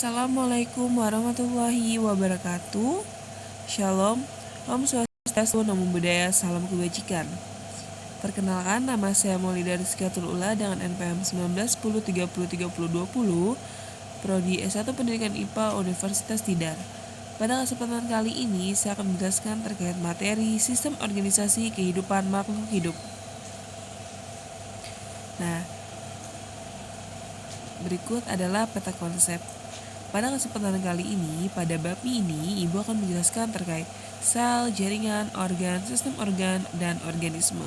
Assalamualaikum warahmatullahi wabarakatuh. Shalom, Om Swastiastu, Namo Buddhaya, Salam Kebajikan. Perkenalkan, nama saya Maulida Rizkiatul Ula dengan NPM 1910303020, Prodi S1 Pendidikan IPA Universitas Tidar. Pada kesempatan kali ini, saya akan menjelaskan terkait materi sistem organisasi kehidupan makhluk hidup. Nah, berikut adalah peta konsep. Pada kesempatan kali ini, pada bab ini, Ibu akan menjelaskan terkait sel, jaringan, organ, sistem organ, dan organisme.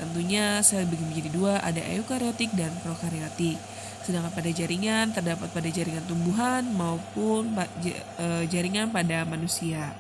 Tentunya sel dibagi menjadi dua, ada eukariotik dan prokariotik. Sedangkan pada jaringan, terdapat pada jaringan tumbuhan maupun jaringan pada manusia.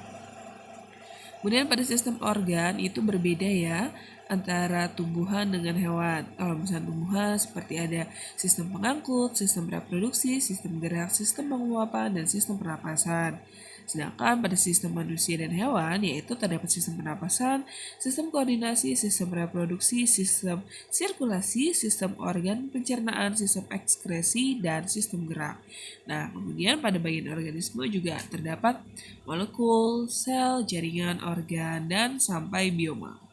Kemudian pada sistem organ itu berbeda ya antara tumbuhan dengan hewan. Kalau misalnya tumbuhan seperti ada sistem pengangkut, sistem reproduksi, sistem gerak, sistem penguapan, dan sistem pernapasan. Sedangkan pada sistem manusia dan hewan yaitu terdapat sistem pernapasan, sistem koordinasi, sistem reproduksi, sistem sirkulasi, sistem organ pencernaan, sistem ekskresi, dan sistem gerak. Nah, kemudian pada bagian organisme juga terdapat molekul, sel, jaringan, organ, dan sampai bioma.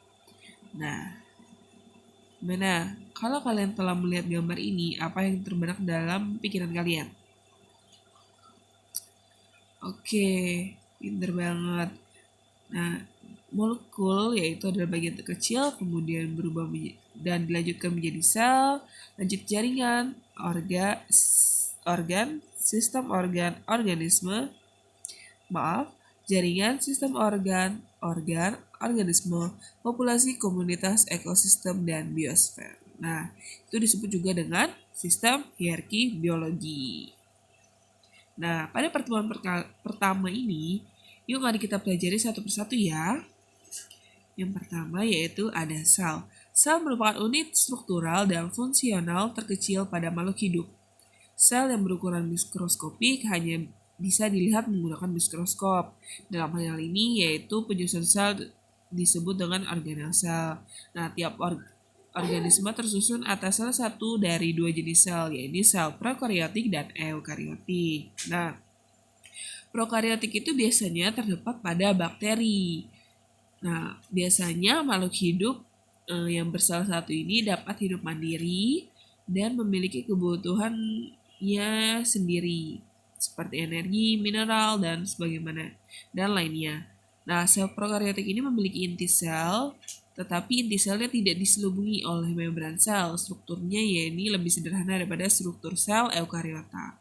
Nah, gimana? Kalau kalian telah melihat gambar ini, apa yang terbenak dalam pikiran kalian? Oke, pinter banget. Nah, molekul yaitu adalah bagian terkecil, kemudian berubah dan dilanjutkan menjadi sel, lanjut jaringan, organ, sistem organ, organisme, jaringan, sistem organ, organisme, populasi, komunitas, ekosistem, dan biosfer. Nah, itu disebut juga dengan sistem hierarki biologi. Nah, pada pertemuan pertama ini, yuk mari kita pelajari satu persatu ya. Yang pertama yaitu ada sel. Sel merupakan unit struktural dan fungsional terkecil pada makhluk hidup. Sel yang berukuran mikroskopik hanya bisa dilihat menggunakan mikroskop. Dalam hal ini yaitu penyusun sel disebut dengan organel-sel. Nah, tiap organisme tersusun atas salah satu dari dua jenis sel, yaitu sel prokariotik dan eukariotik. Nah, prokariotik itu biasanya terdapat pada bakteri. Nah, biasanya makhluk hidup yang bersalah satu ini dapat hidup mandiri dan memiliki kebutuhannya sendiri, seperti energi, mineral, dan sebagaimana dan lainnya. Nah, sel prokariotik ini memiliki inti sel, tetapi inti selnya tidak diselubungi oleh membran sel. Strukturnya yaitu lebih sederhana daripada struktur sel eukariota.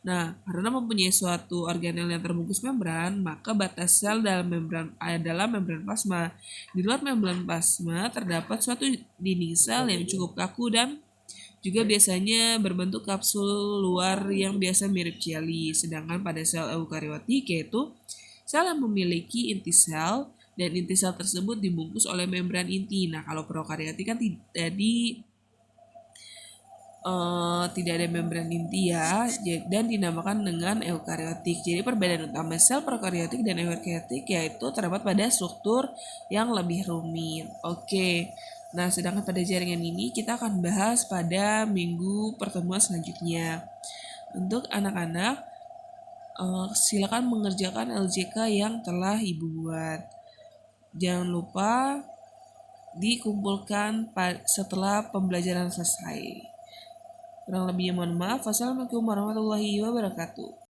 Nah, karena mempunyai suatu organel yang terbungkus membran, maka batas sel dalam membran adalah membran plasma. Di luar membran plasma terdapat suatu dinding sel yang cukup kaku dan juga biasanya berbentuk kapsul luar yang biasa mirip jeli. Sedangkan pada sel eukariotik yaitu sel yang memiliki inti sel dan inti sel tersebut dibungkus oleh membran inti. Nah, kalau prokariotik kan tidak ada membran inti ya, dan dinamakan dengan eukariotik. Jadi perbedaan utama sel prokariotik dan eukariotik yaitu terdapat pada struktur yang lebih rumit. Oke. Nah, sedangkan pada jaringan ini kita akan bahas pada minggu pertemuan selanjutnya. Untuk anak-anak, silakan mengerjakan LJK yang telah Ibu buat. Jangan lupa dikumpulkan setelah pembelajaran selesai. Kurang lebihnya mohon maaf. Wassalamualaikum warahmatullahi wabarakatuh.